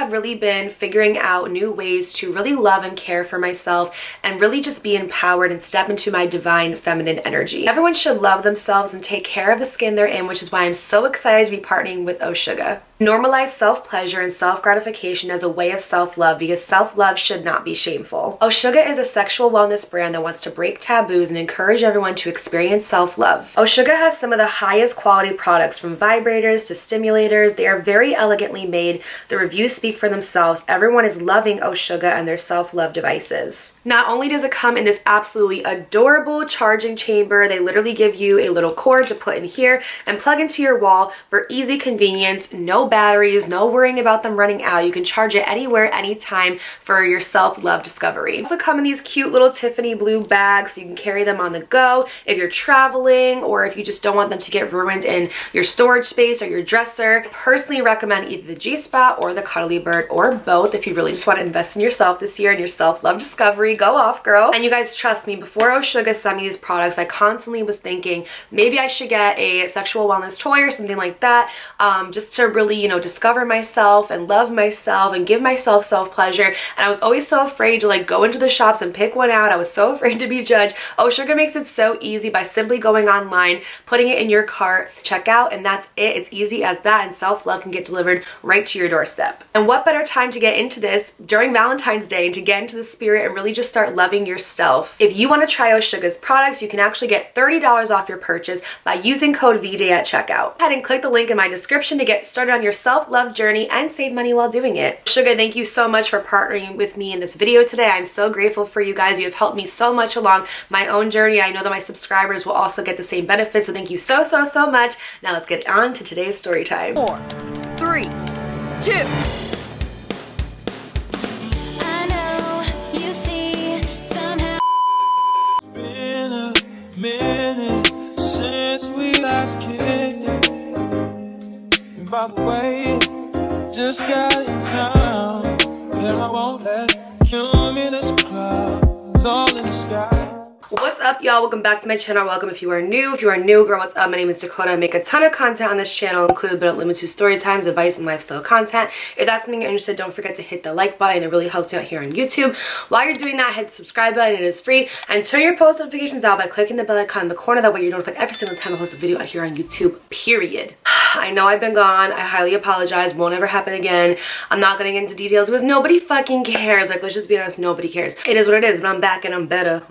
have really been figuring out new ways to really love and care for myself and really just be empowered and step into my divine feminine energy. Everyone should love themselves and take care of the skin they're in, which is why I'm so excited to be partnering with Oshuga. Normalize self-pleasure and self-gratification as a way of self-love because self-love should not be shameful. Oshuga is a sexual wellness brand that wants to break taboos and encourage everyone to experience self-love. Oshuga has some of the highest quality products, from vibrators to stimulators. They are very elegantly made. The reviews speak for themselves. Everyone is loving Oshuga and their self-love devices. Not only does it come in this absolutely adorable charging chamber, they literally give you a little cord to put in here and plug into your wall for easy convenience. No batteries, no worrying about them running out. You can charge it anywhere, anytime for your self-love discovery. Also come in these cute little Tiffany blue bags so you can carry them on the go if you're traveling or if you just don't want them to get ruined in your storage space or your dresser. I personally recommend either the G-Spot or the Cuddly Bird, or both if you really just want to invest in yourself this year and your self-love discovery. Go off, girl. And you guys, trust me, before Oshuga sent me these products, I constantly was thinking maybe I should get a sexual wellness toy or something like that, just to really, you know, discover myself and love myself and give myself self-pleasure. And I was always so afraid to like go into the shops and pick one out. I was so afraid to be judged. Oshuga makes it so easy by simply going online, putting it in your cart, check out, and that's it. It's easy as that, and self-love can get delivered right to your doorstep. And what better time to get into this during Valentine's Day and to get into the spirit and really just start loving yourself. If you want to try Oshuga's products, you can actually get $30 off your purchase by using code VDAY at checkout. Go ahead and click the link in my description to get started on your self-love journey and save money while doing it. Oshuga, thank you so much for partnering with me in this video today. I'm so grateful for you guys. You have helped me so much along my own journey. I know that my subscribers will also get the same benefits, so thank you so much. Now let's get on to today's story time. 4, 3, 2. I know you see somehow. It's been a minute since we last kicked it. And by the way, just got in town, and I won't let cumulus clouds all in the sky. What's up, y'all? Welcome back to my channel. Welcome if you are new. If you are new, girl, what's up? My name is Dakota. I make a ton of content on this channel, including but not limited to story times, advice, and lifestyle content. If that's something you're interested, don't forget to hit the like button. It really helps you out here on YouTube. While you're doing that, hit the subscribe button. It is free. And turn your post notifications out by clicking the bell icon in the corner. That way you're notified every single time I post a video out here on YouTube, period. I know I've been gone. I highly apologize. Won't ever happen again. I'm not getting into details because nobody fucking cares. Like, let's just be honest, nobody cares. It is what it is, but I'm back and I'm better.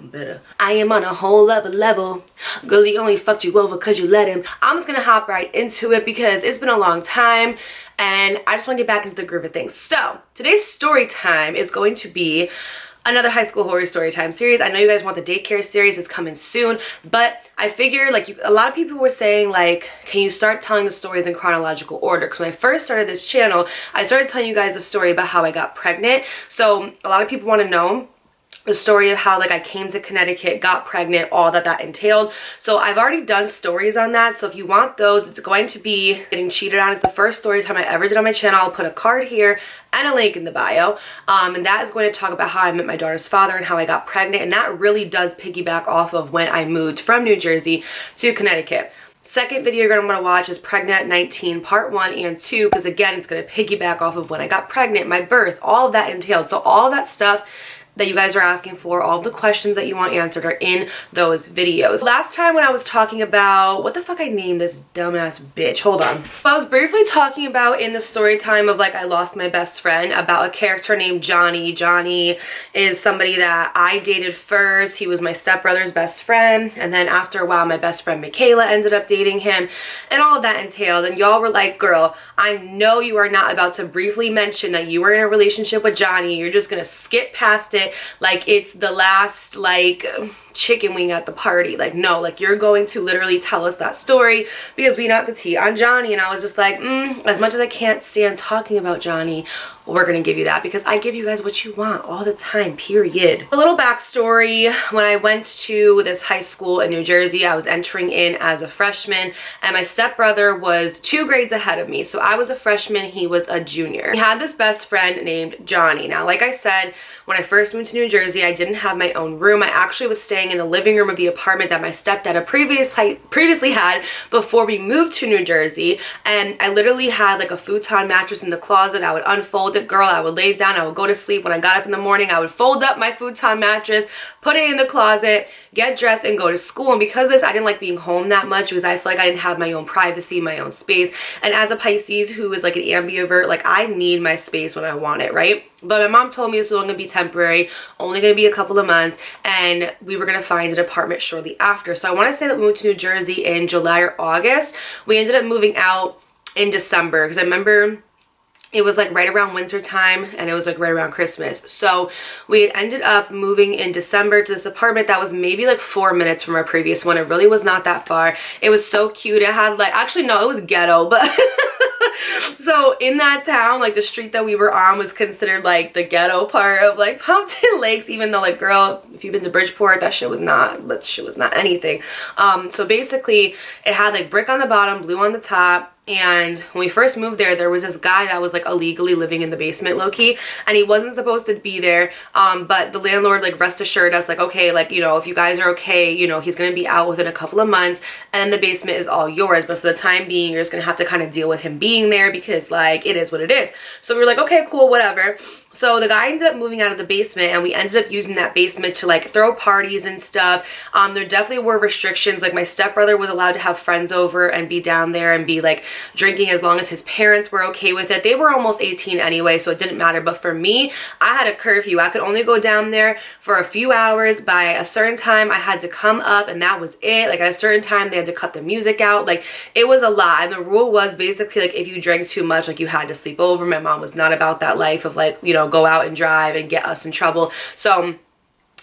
I am on a whole other level. Girl, he only fucked you over because you let him. I'm just gonna hop right into it because it's been a long time and I just want to get back into the groove of things. So today's story time is going to be another high school horror story time series. I know you guys want the daycare series. It's coming soon, but I figured, like, a lot of people were saying, like, can you start telling the stories in chronological order? Because when I first started this channel, I started telling you guys a story about how I got pregnant. So a lot of people want to know the story of how, like, I came to Connecticut, got pregnant, all that entailed. So I've already done stories on that. So if you want those, it's going to be getting cheated on. It's the first story time I ever did on my channel. I'll put a card here and a link in the bio. And that is going to talk about how I met my daughter's father and how I got pregnant. And that really does piggyback off of when I moved from New Jersey to Connecticut. Second video you're going to want to watch is Pregnant at 19 part 1 and 2, because again, it's going to piggyback off of when I got pregnant, my birth, all of that entailed. So all of that stuff that you guys are asking for, all of the questions that you want answered are in those videos. Last time when I was talking about, what the fuck I named this dumbass bitch, hold on. I was briefly talking about in the story time of, like, I lost my best friend, about a character named Johnny. Johnny is somebody that I dated first. He was my stepbrother's best friend, and then after a while my best friend Michaela ended up dating him, and all of that entailed. And y'all were like, girl, I know you are not about to briefly mention that you were in a relationship with Johnny. You're just gonna skip past it like it's the last, like, chicken wing at the party. Like, no, like, you're going to literally tell us that story because we knocked the tea on Johnny. And I was just like, as much as I can't stand talking about Johnny, we're gonna give you that because I give you guys what you want all the time, period. A little backstory: when I went to this high school in New Jersey, I was entering in as a freshman, and my stepbrother was 2 grades ahead of me. So I was a freshman, he was a junior. He had this best friend named Johnny. Now, like I said, when I first moved to New Jersey, I didn't have my own room. I actually was staying staying in the living room of the apartment that my stepdad had previously had before we moved to New Jersey. And I literally had like a futon mattress in the closet. I would unfold it, girl. I would lay down. I would go to sleep. When I got up in the morning, I would fold up my futon mattress, put it in the closet, get dressed, and go to school. And because of this, I didn't like being home that much because I feel like I didn't have my own privacy, my own space. And as a Pisces who is like an ambivert, like I need my space when I want it, right? But my mom told me this was only gonna be temporary, only gonna be a couple of months, and we were gonna find an apartment shortly after. So I wanna say that we moved to New Jersey in July or August. We ended up moving out in December because I remember it was like right around winter time and it was like right around Christmas. So we had ended up moving in December to this apartment that was maybe like 4 minutes from our previous one. It really was not that far. It was so cute. It had like, actually no, it was ghetto, but so in that town, like the street that we were on was considered like the ghetto part of like Pompton Lakes, even though like, girl, if you've been to Bridgeport, that shit was not anything. So basically it had like brick on the bottom, blue on the top. And when we first moved there was this guy that was like illegally living in the basement low-key, and he wasn't supposed to be there, but the landlord like rest assured us like, okay, like, you know, if you guys are okay, you know, he's gonna be out within a couple of months and the basement is all yours, but for the time being you're just gonna have to kind of deal with him being there because like it is what it is. So we were like, okay, cool, whatever. So the guy ended up moving out of the basement and we ended up using that basement to like throw parties and stuff. There definitely were restrictions. Like my stepbrother was allowed to have friends over and be down there and be like drinking as long as his parents were okay with it. They were almost 18 anyway, so it didn't matter. But for me, I had a curfew. I could only go down there for a few hours. By a certain time I had to come up and that was it. Like at a certain time they had to cut the music out. Like it was a lot. And the rule was basically like if you drank too much, like you had to sleep over. My mom was not about that life of like, you know, go out and drive and get us in trouble. So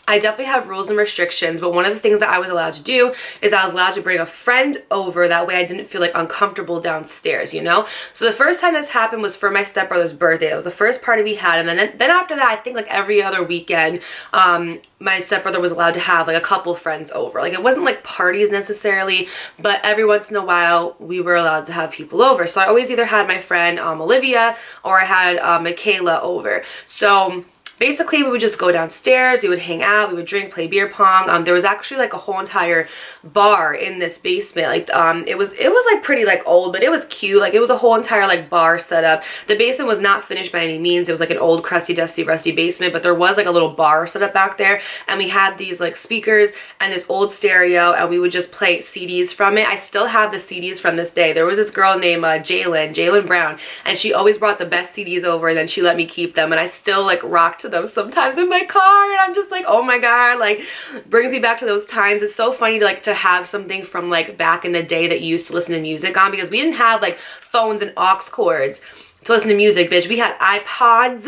I definitely have rules and restrictions, but one of the things that I was allowed to do is I was allowed to bring a friend over. That way I didn't feel like uncomfortable downstairs, you know? So the first time this happened was for my stepbrother's birthday. That was the first party we had. And then after that, I think like every other weekend, my stepbrother was allowed to have like a couple friends over. Like it wasn't like parties necessarily, but every once in a while we were allowed to have people over. So I always either had my friend Olivia or I had Michaela over. So basically we would just go downstairs, we would hang out, we would drink, play beer pong. There was actually like a whole entire bar in this basement. Like it was like pretty like old, but it was cute. Like it was a whole entire like bar setup. The basement was not finished by any means. It was like an old crusty dusty rusty basement, but there was like a little bar set up back there, and we had these like speakers and this old stereo, and we would just play CDs from it. I still have the CDs from this day. There was this girl named Jalen Brown, and she always brought the best CDs over, and then she let me keep them, and I still like rocked them sometimes in my car, and I'm just like, oh my god, like brings me back to those times. It's so funny to have something from like back in the day that you used to listen to music on, because we didn't have like phones and aux cords to listen to music, bitch. We had iPods,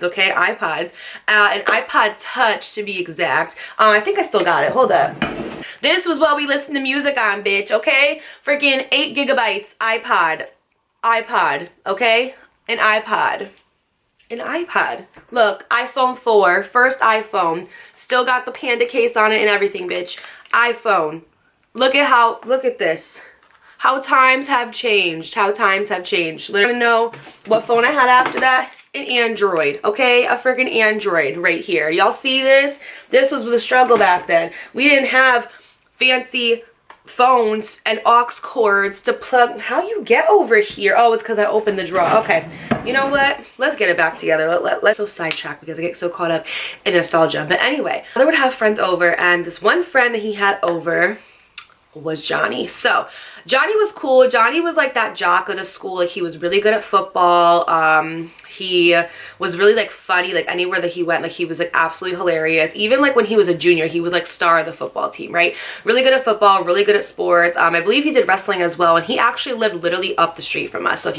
okay, iPods, an iPod Touch to be exact. I think I still got it, hold up. This was what we listened to music on, bitch, okay? Freaking 8 gigabytes iPod, okay? An iPod. Look, iPhone 4, first iPhone, still got the Panda case on it and everything, bitch. iPhone. Look at this. How times have changed. Literally know what phone I had after that? An Android, okay? A freaking Android right here. Y'all see this? This was the struggle back then. We didn't have fancy phones and aux cords to plug. How you get over here? Oh, it's because I opened the drawer. Okay, you know what, let's get it back together. Let's so sidetrack because I get so caught up in nostalgia. But anyway, I would have friends over, and this one friend that he had over was Johnny. So Johnny was cool. Johnny was like that jock of the school. Like he was really good at football. He was really like funny. Like anywhere that he went, like he was like absolutely hilarious. Even like when he was a junior, he was like star of the football team, right? Really good at football, really good at sports. I believe he did wrestling as well, and he actually lived literally up the street from us. So if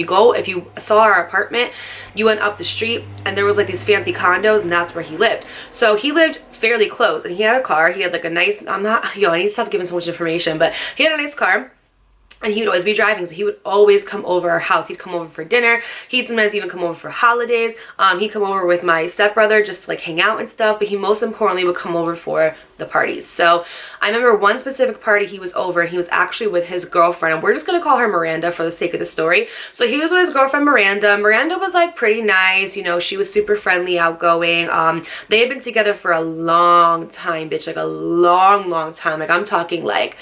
you saw our apartment, you went up the street and there was like these fancy condos, and that's where he lived. So he lived fairly close, and he had a car. He had like a nice, I need to stop giving so much information, but he had a nice car. and he would always be driving, so he would always come over our house. He'd come over for dinner. He'd sometimes even come over for holidays. He'd come over with my stepbrother just to like hang out and stuff, but he most importantly would come over for the parties. So I remember one specific party he was over, and he was actually with his girlfriend, and we're just gonna call her Miranda for the sake of the story. So he was with his girlfriend Miranda. Miranda was like pretty nice, you know, she was super friendly, outgoing. They had been together for a long time, bitch, like a long time. Like I'm talking like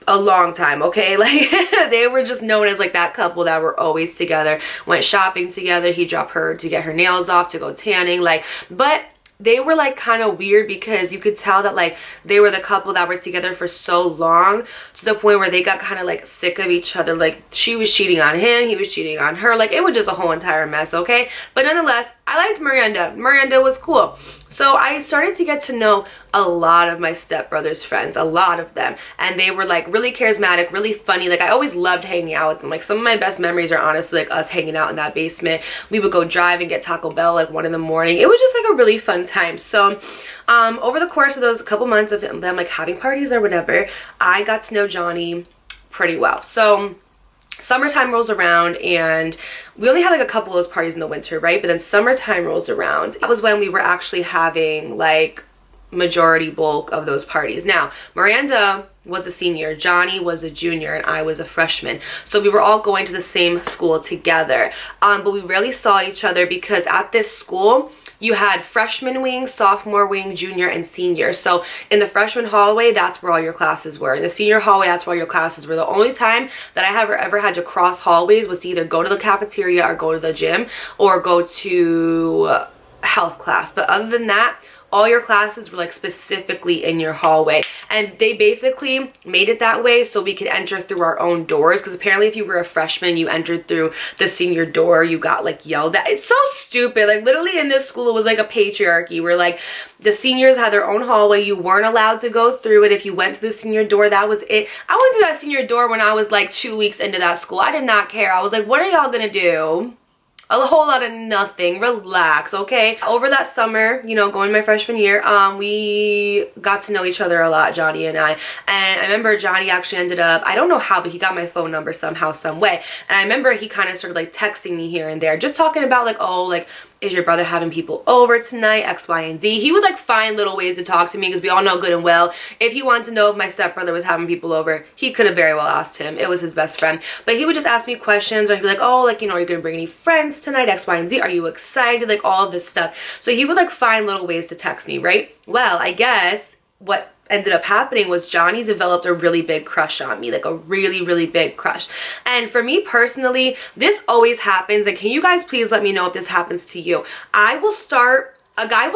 a long time, okay? Like they were just known as like that couple that were always together, went shopping together. He dropped her to get her nails off, to go tanning, like, but they were like kind of weird because you could tell that like they were the couple that were together for so long, to the point where they got kind of like sick of each other. Like she was cheating on him, he was cheating on her, like it was just a whole entire mess, okay? But nonetheless, I liked Miranda. Miranda was cool. So I started to get to know a lot of my stepbrother's friends, a lot of them, and they were like really charismatic, really funny. Like I always loved hanging out with them. Like some of my best memories are honestly like us hanging out in that basement. We would go drive and get Taco Bell like 1 in the morning. It was just like a really fun time. So over the course of those couple months of them like having parties or whatever, I got to know Johnny pretty well. So summertime rolls around, and we only had like a couple of those parties in the winter, right? But then summertime rolls around. That was when we were actually having like majority bulk of those parties. Now, Miranda was a senior, Johnny was a junior, and I was a freshman. So we were all going to the same school together. But we rarely saw each other because at this school, you had freshman wing, sophomore wing, junior, and senior. So in the freshman hallway, that's where all your classes were. In the senior hallway, that's where all your classes were. The only time that I ever had to cross hallways was to either go to the cafeteria or go to the gym or go to health class. But other than that, all your classes were like specifically in your hallway, and they basically made it that way so we could enter through our own doors, because apparently if you were a freshman, you entered through the senior door, you got like yelled at. It's so stupid. Like literally in this school, it was like a patriarchy where like the seniors had their own hallway. You weren't allowed to go through it. If you went through the senior door, that was it. I went through that senior door when I was like 2 weeks into that school. I did not care. I was like, what are y'all gonna do? A whole lot of nothing. Relax, okay? Over that summer, you know, going my freshman year, we got to know each other a lot, Johnny and I. And I remember Johnny actually ended up, I don't know how, but he got my phone number somehow, some way. And I remember he kind of started like texting me here and there, just talking about like, oh, like, is your brother having people over tonight, X, Y, and Z. He would like find little ways to talk to me, because we all know good and well, if he wanted to know if my stepbrother was having people over, he could have very well asked him. It was his best friend. But he would just ask me questions, or he'd be like, oh, like, you know, are you gonna bring any friends tonight, X, Y, and Z? Are you excited? Like all of this stuff. So he would like find little ways to text me, right? Well, I guess what ended up happening was Johnny developed a really big crush on me, like a really big crush. And for me personally, this always happens, and can you guys please let me know if this happens to you? A guy will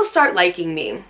start liking me,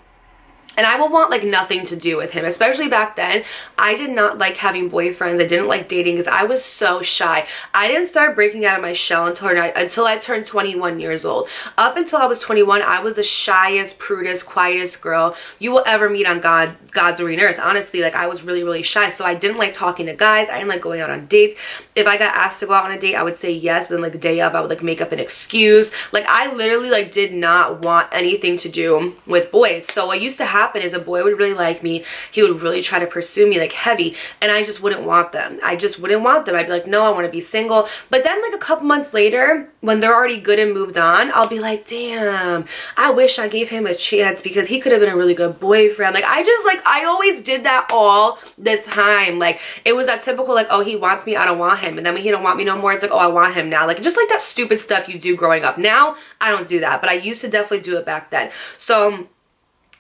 and I will want like nothing to do with him. Especially back then, I did not like having boyfriends. I didn't like dating because I was so shy. I didn't start breaking out of my shell until I turned 21 years old. Up until I was 21, I was the shyest, prudest, quietest girl you will ever meet on God's green earth. Honestly, like I was really shy. So I didn't like talking to guys. I didn't like going out on dates. If I got asked to go out on a date, I would say yes, but then like the day of, I would like make up an excuse. Like I literally like did not want anything to do with boys. So what used to happen is a boy would really like me, he would really try to pursue me like heavy, and I just wouldn't want them. I just wouldn't want them. I'd be like, no, I want to be single. But then like a couple months later, when they're already good and moved on, I'll be like, damn, I wish I gave him a chance because he could have been a really good boyfriend. Like I always did that all the time. Like it was that typical like, oh, he wants me, I don't want him. And then when he don't want me no more, it's like, oh, I want him now. Like just like that stupid stuff you do growing up. Now I don't do that, but I used to definitely do it back then. So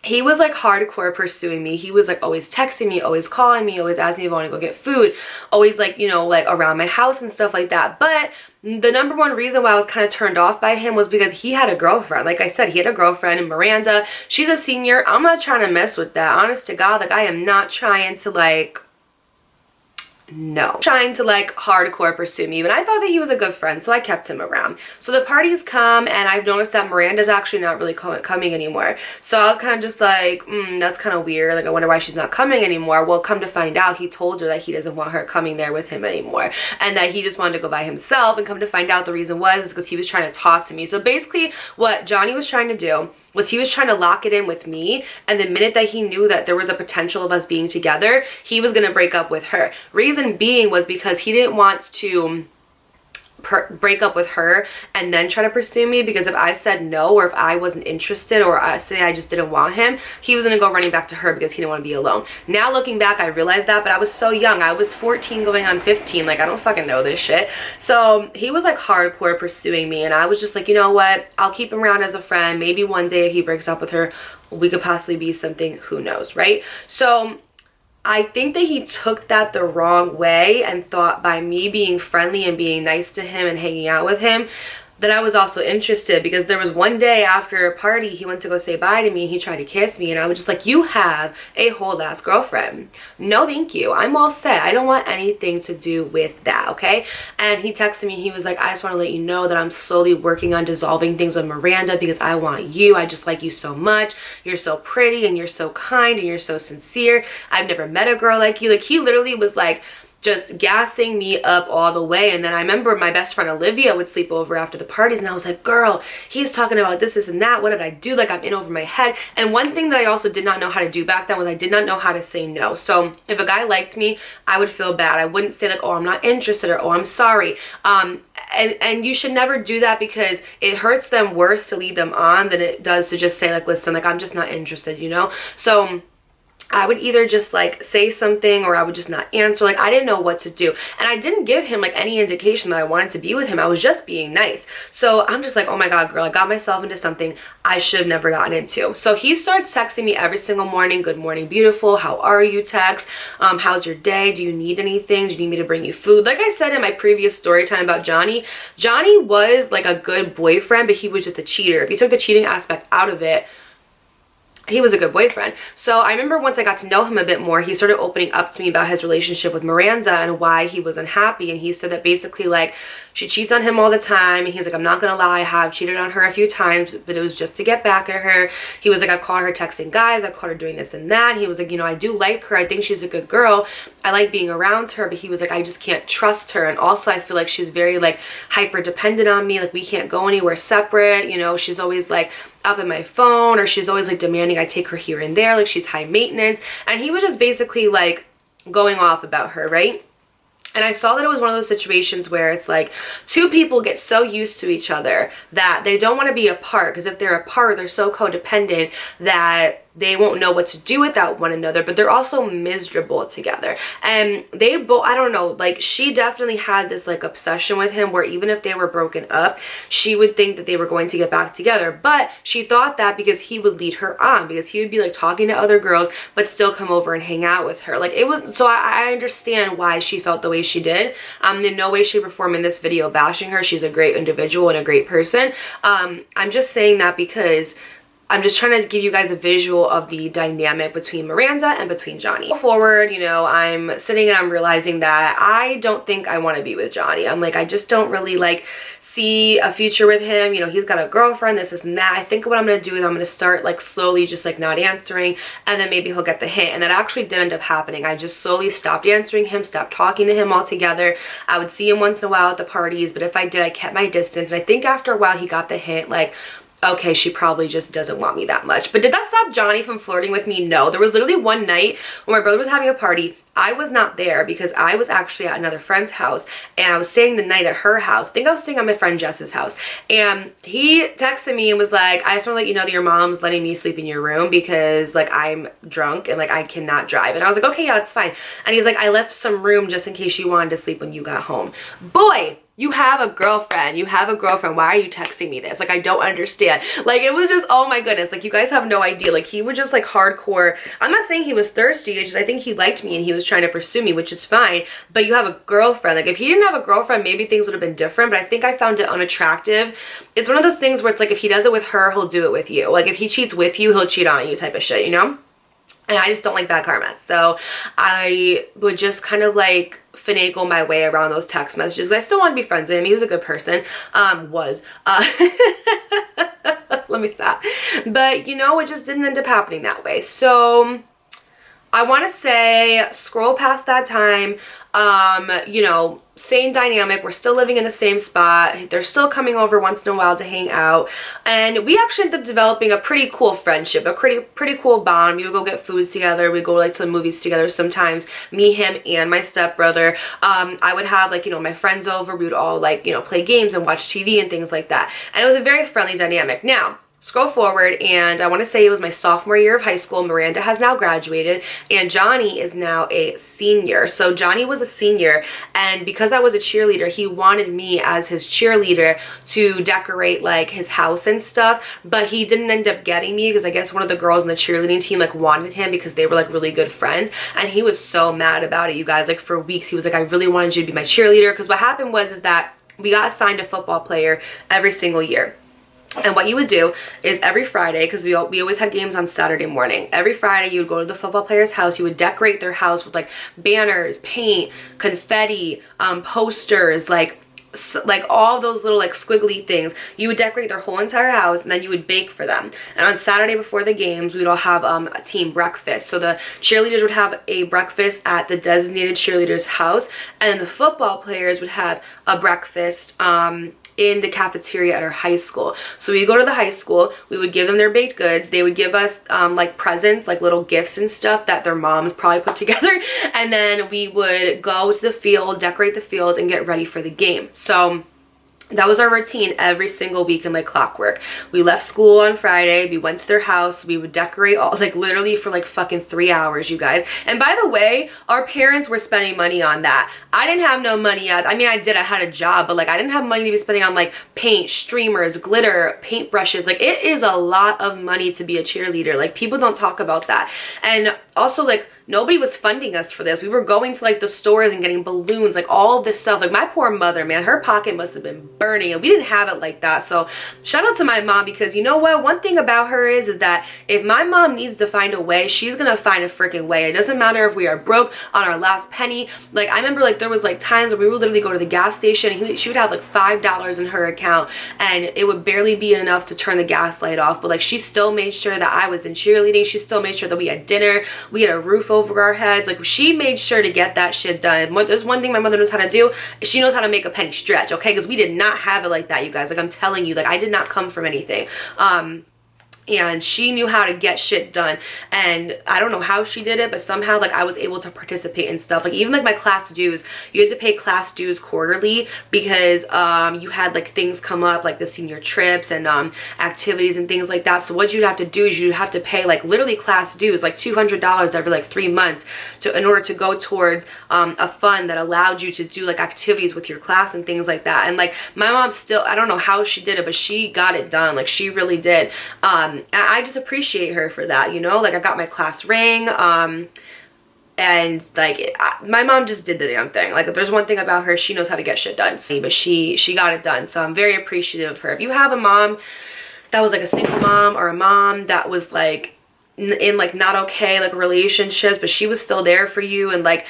he was like hardcore pursuing me. He was like always texting me, always calling me, always asking me if I want to go get food, always like, you know, like around my house and stuff like that. But the number one reason why I was kind of turned off by him was because he had a girlfriend. Like I said, he had a girlfriend, and Miranda, she's a senior. I'm not trying to mess with that. Honest to God, like I am not trying to like, no, trying to like hardcore pursue me. But I thought that he was a good friend, so I kept him around. So the parties come, and I've noticed that Miranda's actually not really coming anymore. So I was kind of just like, that's kind of weird. Like I wonder why she's not coming anymore. Well, come to find out, he told her that he doesn't want her coming there with him anymore, and that he just wanted to go by himself. And come to find out, the reason was because he was trying to talk to me. So basically what Johnny was trying to do was he was trying to lock it in with me, and the minute that he knew that there was a potential of us being together, he was going to break up with her. Reason being was because he didn't want to break up with her and then try to pursue me, because if I said no, or if I wasn't interested, or I say I just didn't want him, he was gonna go running back to her because he didn't want to be alone. Now looking back, I realized that, but I was so young. I was 14 going on 15. Like, I don't fucking know this shit. So he was like hardcore pursuing me, and I was just like, you know what, I'll keep him around as a friend. Maybe one day if he breaks up with her, we could possibly be something, who knows, right? So I think that he took that the wrong way and thought by me being friendly and being nice to him and hanging out with him that I was also interested, because there was one day after a party he went to go say bye to me and he tried to kiss me, and I was just like, you have a whole ass girlfriend. No thank you, I'm all set. I don't want anything to do with that, okay? And he texted me, he was like, I just want to let you know that I'm slowly working on dissolving things with Miranda because I want you. I just like you so much. You're so pretty and you're so kind and you're so sincere. I've never met a girl like you. Like, he literally was like just gassing me up all the way. And then I remember my best friend Olivia would sleep over after the parties, and I was like, girl, he's talking about this and that. What did I do? Like, I'm in over my head. And one thing that I also did not know how to do back then was I did not know how to say no. So if a guy liked me, I would feel bad. I wouldn't say like, oh, I'm not interested, or oh, I'm sorry. And you should never do that, because it hurts them worse to lead them on than it does to just say like, listen, like, I'm just not interested, you know? So I would either just like say something, or I would just not answer. Like, I didn't know what to do, and I didn't give him like any indication that I wanted to be with him. I was just being nice. So I'm just like, oh my god, girl, I got myself into something I should have never gotten into. So he starts texting me every single morning. Good morning, beautiful. How are you? Text. How's your day? Do you need anything? Do you need me to bring you food? Like I said in my previous story time about Johnny was like a good boyfriend, but he was just a cheater. If you took the cheating aspect out of it, he was a good boyfriend. So I remember once I got to know him a bit more, he started opening up to me about his relationship with Miranda and why he was unhappy. And he said that basically, like, she cheats on him all the time, and he's like, I'm not gonna lie, I have cheated on her a few times, but it was just to get back at her. He was like, I've caught her texting guys, I've caught her doing this and that. He was like, you know, I do like her, I think she's a good girl, I like being around her, but he was like, I just can't trust her. And also I feel like she's very like hyper dependent on me, like we can't go anywhere separate, you know, she's always like up in my phone, or she's always like demanding I take her here and there, like she's high maintenance. And he was just basically like going off about her, right? And I saw that it was one of those situations where it's like two people get so used to each other that they don't want to be apart, because if they're apart, they're so codependent that they won't know what to do without one another, but they're also miserable together. And they both, I don't know, like she definitely had this like obsession with him where even if they were broken up, she would think that they were going to get back together. But she thought that because he would lead her on, because he would be like talking to other girls but still come over and hang out with her. Like it was, so I understand why she felt the way she did. In no way, shape, or form in this video bashing her. She's a great individual and a great person. I'm just saying that because I'm just trying to give you guys a visual of the dynamic between Miranda and between Johnny. Forward, you know, I'm sitting and I'm realizing that I don't think I want to be with Johnny. I'm like, I just don't really like see a future with him. You know, he's got a girlfriend, this and that. I think what I'm going to do is I'm going to start like slowly just like not answering, and then maybe he'll get the hint. And that actually did end up happening. I just slowly stopped answering him, stopped talking to him altogether. I would see him once in a while at the parties, but if I did, I kept my distance. And I think after a while he got the hint, like, okay, she probably just doesn't want me that much. But did that stop Johnny from flirting with me? No. There was literally one night when my brother was having a party. I was not there because I was actually at another friend's house, and I was staying the night at her house. I think I was staying at my friend Jess's house. And he texted me and was like, I just want to let you know that your mom's letting me sleep in your room because like I'm drunk and like I cannot drive. And I was like, okay, yeah, that's fine. And he's like, I left some room just in case you wanted to sleep when you got home. Boy, you have a girlfriend. You have a girlfriend. Why are you texting me this? Like, I don't understand. Like, it was just, oh my goodness. Like, you guys have no idea. Like, he was just like hardcore. I'm not saying he was thirsty. It's just, I think he liked me and he was trying to pursue me, which is fine. But you have a girlfriend. Like, if he didn't have a girlfriend, maybe things would have been different. But I think I found it unattractive. It's one of those things where it's like, if he does it with her, he'll do it with you. Like, if he cheats with you, he'll cheat on you type of shit, you know? And I just don't like bad karma. So I would just kind of like finagle my way around those text messages. But I still want to be friends with him. He was a good person. Let me stop. But you know, it just didn't end up happening that way. So I want to say scroll past that time. You know, same dynamic. We're still living in the same spot. They're still coming over once in a while to hang out, and we actually ended up developing a pretty cool friendship, a pretty cool bond. We would go get food together. We go like to the movies together sometimes, me, him, and my stepbrother. I would have like, you know, my friends over. We would all like, you know, play games and watch TV and things like that, and it was a very friendly dynamic. Now scroll forward, and I want to say it was my sophomore year of high school. Miranda has now graduated, and Johnny is now a senior. So Johnny was a senior, and because I was a cheerleader, he wanted me as his cheerleader to decorate like his house and stuff, but he didn't end up getting me because I guess one of the girls in the cheerleading team like wanted him because they were like really good friends, and he was so mad about it, you guys. Like for weeks he was like, I really wanted you to be my cheerleader, because what happened was is that we got assigned a football player every single year. And what you would do is every Friday, because we always had games on Saturday morning, every Friday you would go to the football player's house. You would decorate their house with like banners, paint, confetti, posters, like all those little like squiggly things. You would decorate their whole entire house, and then you would bake for them. And on Saturday before the games, we would all have a team breakfast. So the cheerleaders would have a breakfast at the designated cheerleader's house, and the football players would have a breakfast in the cafeteria at our high school. So we go to the high school, we would give them their baked goods, they would give us like presents, like little gifts and stuff that their moms probably put together, and then we would go to the field, decorate the field, and get ready for the game. So that was our routine every single week in like clockwork. We left school on Friday, we went to their house, we would decorate all like literally for like fucking 3 hours, you guys. And by the way, our parents were spending money on that. I didn't have no money yet. I mean, I had a job, but like I didn't have money to be spending on like paint, streamers, glitter, paint brushes. Like it is a lot of money to be a cheerleader. Like people don't talk about that. And also like nobody was funding us for this. We were going to like the stores and getting balloons, like all this stuff. Like my poor mother, man, her pocket must have been burning, and we didn't have it like that. So shout out to my mom, because you know what? One thing about her is that if my mom needs to find a way, she's gonna find a freaking way. It doesn't matter if we are broke on our last penny. Like I remember like there was like times where we would literally go to the gas station and she would have like $5 in her account, and it would barely be enough to turn the gas light off. But like she still made sure that I was in cheerleading. She still made sure that we had dinner, we had a roof over our heads. Like she made sure to get that shit done. There's one thing my mother knows how to do, she knows how to make a penny stretch, okay? Because we did not have it like that, you guys. Like I'm telling you, like I did not come from anything. And she knew how to get shit done, and I don't know how she did it, but somehow like I was able to participate in stuff. Like even like my class dues, you had to pay class dues quarterly because you had like things come up like the senior trips and activities and things like that. So what you'd have to do is you'd have to pay like literally class dues, like $200 every like 3 months in order to go towards a fund that allowed you to do like activities with your class and things like that. And like my mom still, I don't know how she did it, but she got it done. Like she really did. I just appreciate her for that, you know? Like I got my class ring, and like my mom just did the damn thing. Like if there's one thing about her, she knows how to get shit done. But she got it done, so I'm very appreciative of her. If you have a mom that was like a single mom, or a mom that was like in like not okay like relationships, but she was still there for you and like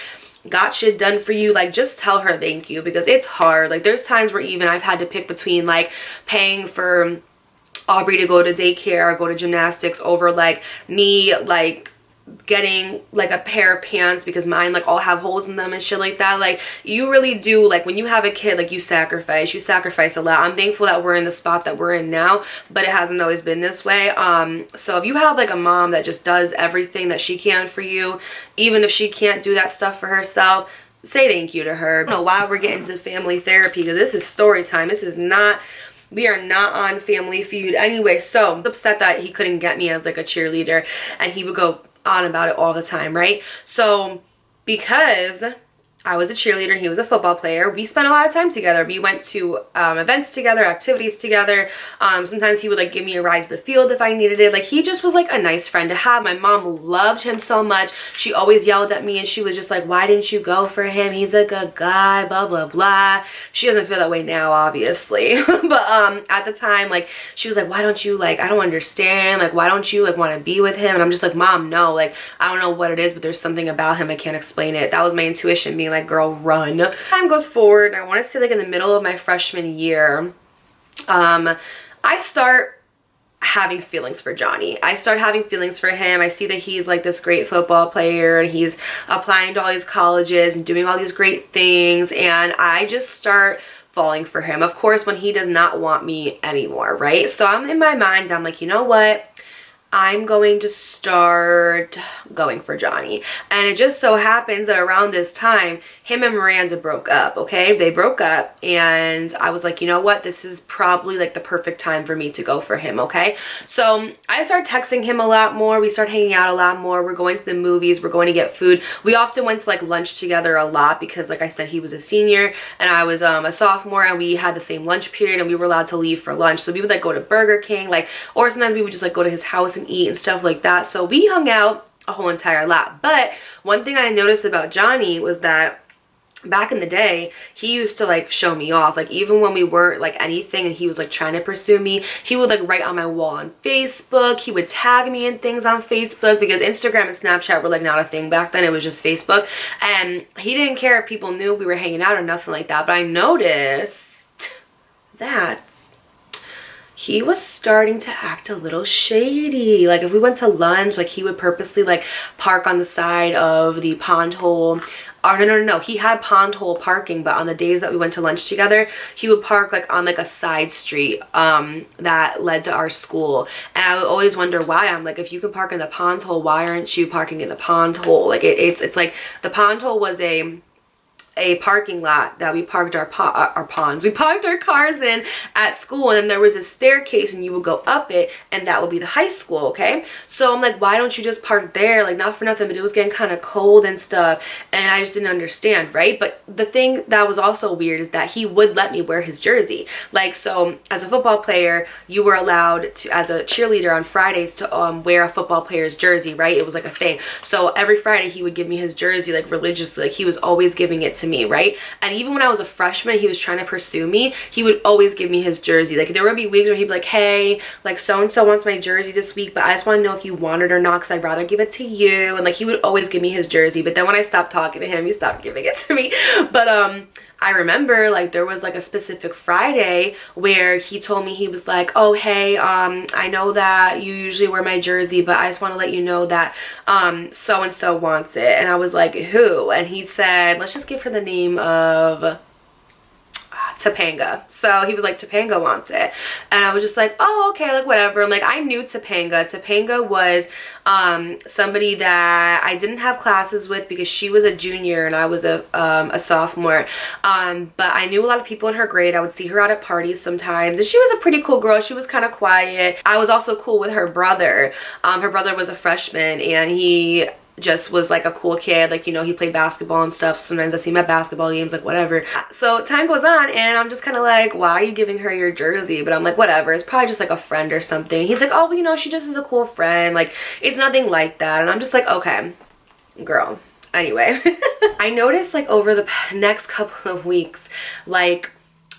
got shit done for you, like just tell her thank you, because it's hard. Like there's times where even I've had to pick between like paying for Aubrey to go to daycare or go to gymnastics over like me like getting like a pair of pants because mine like all have holes in them and shit like that. Like you really do, like when you have a kid, like you sacrifice a lot. I'm thankful that we're in the spot that we're in now, but it hasn't always been this way. So if you have like a mom that just does everything that she can for you, even if she can't do that stuff for herself, say thank you to her. I don't know why we're getting to family therapy, because this is story time. This is not, we are not on Family Feud. Anyway, so I'm upset that he couldn't get me as like a cheerleader, and he would go on about it all the time, right? So because I was a cheerleader and he was a football player, we spent a lot of time together. We went to events together, activities together. Sometimes he would like give me a ride to the field if I needed it. Like he just was like a nice friend to have. My mom loved him so much. She always yelled at me and she was just like, why didn't you go for him? He's a good guy, blah, blah, blah. She doesn't feel that way now, obviously. But at the time, like she was like, why don't you, like, I don't understand. Like, why don't you like want to be with him? And I'm just like, Mom, no, like, I don't know what it is, but there's something about him. I can't explain it. That was my intuition being like, girl, run. Time goes forward. I want to say like in the middle of my freshman year, I start having feelings for Johnny. I start having feelings for him. I see that he's like this great football player and he's applying to all these colleges and doing all these great things, and I just start falling for him. Of course, when he does not want me anymore, right? So I'm in my mind, I'm like, you know what? I'm going to start going for Johnny. And it just so happens that around this time, him and Miranda broke up, okay? They broke up, and I was like, you know what? This is probably like the perfect time for me to go for him, okay? So I start texting him a lot more. We start hanging out a lot more. We're going to the movies. We're going to get food. We often went to like lunch together a lot because, like I said, he was a senior and I was a sophomore, and we had the same lunch period and we were allowed to leave for lunch. So we would like go to Burger King, like, or sometimes we would just like go to his house and eat and stuff like that. So we hung out a whole entire lot. But one thing I noticed about Johnny was that back in the day, he used to like show me off. Like even when we weren't like anything and he was like trying to pursue me, he would like write on my wall on Facebook. He would tag me in things on Facebook because Instagram and Snapchat were like not a thing back then. It was just Facebook. And he didn't care if people knew we were hanging out or nothing like that. But I noticed that he was starting to act a little shady. Like if we went to lunch, like he would purposely like park on the side of the pond hole. Or no, he had pond hole parking, but on the days that we went to lunch together, he would park like on like a side street that led to our school. And I would always wonder why. I'm like, if you can park in the pond hole, why aren't you parking in the pond hole? Like it's like the pond hole was a parking lot that we parked our cars in at school, and then there was a staircase and you would go up it, and that would be the high school, okay? So I'm like, why don't you just park there? Like not for nothing, but it was getting kind of cold and stuff, and I just didn't understand, right? But the thing that was also weird is that he would let me wear his jersey. Like, so as a football player, you were allowed to, as a cheerleader on Fridays, to wear a football player's jersey, right? It was like a thing. So every Friday he would give me his jersey like religiously. Like he was always giving it to me, right? And even when I was a freshman, he was trying to pursue me, he would always give me his jersey. Like there would be weeks where he'd be like, hey, like so-and-so wants my jersey this week, but I just want to know if you want it or not, because I'd rather give it to you. And like he would always give me his jersey, but then when I stopped talking to him, he stopped giving it to me. But I remember like there was like a specific Friday where he told me, he was like, oh hey, I know that you usually wear my jersey, but I just want to let you know that so and so wants it. And I was like, who? And he said, let's just give her the name of Topanga. So he was like, Topanga wants it. And I was just like, oh, okay, like whatever. And like I knew Topanga. Topanga was somebody that I didn't have classes with because she was a junior and I was a sophomore. But I knew a lot of people in her grade. I would see her out at parties sometimes, and she was a pretty cool girl. She was kind of quiet. I was also cool with her brother. Her brother was a freshman, and he just was like a cool kid. Like, you know, he played basketball and stuff. Sometimes I see him at basketball games, like whatever. So time goes on and I'm just kind of like, why are you giving her your jersey? But I'm like, whatever, it's probably just like a friend or something. He's like, oh, well, you know, she just is a cool friend, like it's nothing like that. And I'm just like, okay, girl. Anyway, I noticed like over the next couple of weeks, like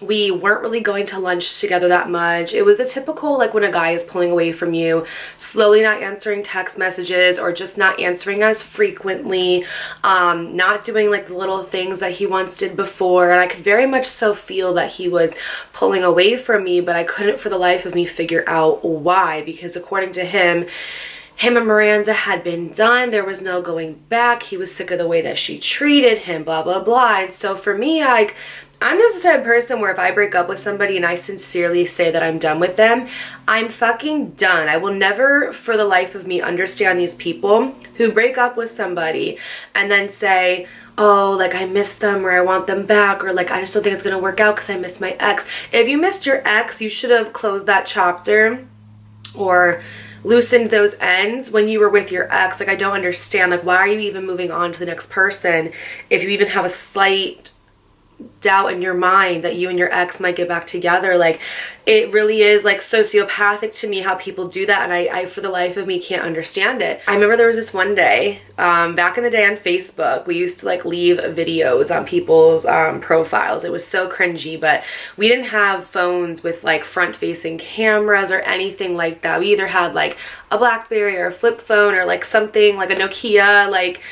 we weren't really going to lunch together that much. It was the typical, like when a guy is pulling away from you, slowly not answering text messages or just not answering as frequently, not doing like the little things that he once did before. And I could very much so feel that he was pulling away from me, but I couldn't for the life of me figure out why, because according to him and Miranda had been done. There was no going back. He was sick of the way that she treated him, blah, blah, blah. And so for me, like, I'm just the type of person where if I break up with somebody and I sincerely say that I'm done with them, I'm fucking done. I will never for the life of me understand these people who break up with somebody and then say, oh, like I miss them or I want them back, or like I just don't think it's gonna work out because I miss my ex. If you missed your ex, you should have closed that chapter or loosened those ends when you were with your ex. Like, I don't understand, like, why are you even moving on to the next person if you even have a slight doubt in your mind that you and your ex might get back together? Like, it really is like sociopathic to me how people do that, and I for the life of me can't understand it. I remember there was this one day back in the day on Facebook, we used to like leave videos on people's profiles. It was so cringy, but we didn't have phones with like front facing cameras or anything like that. We either had like a BlackBerry or a flip phone or like something like a Nokia, like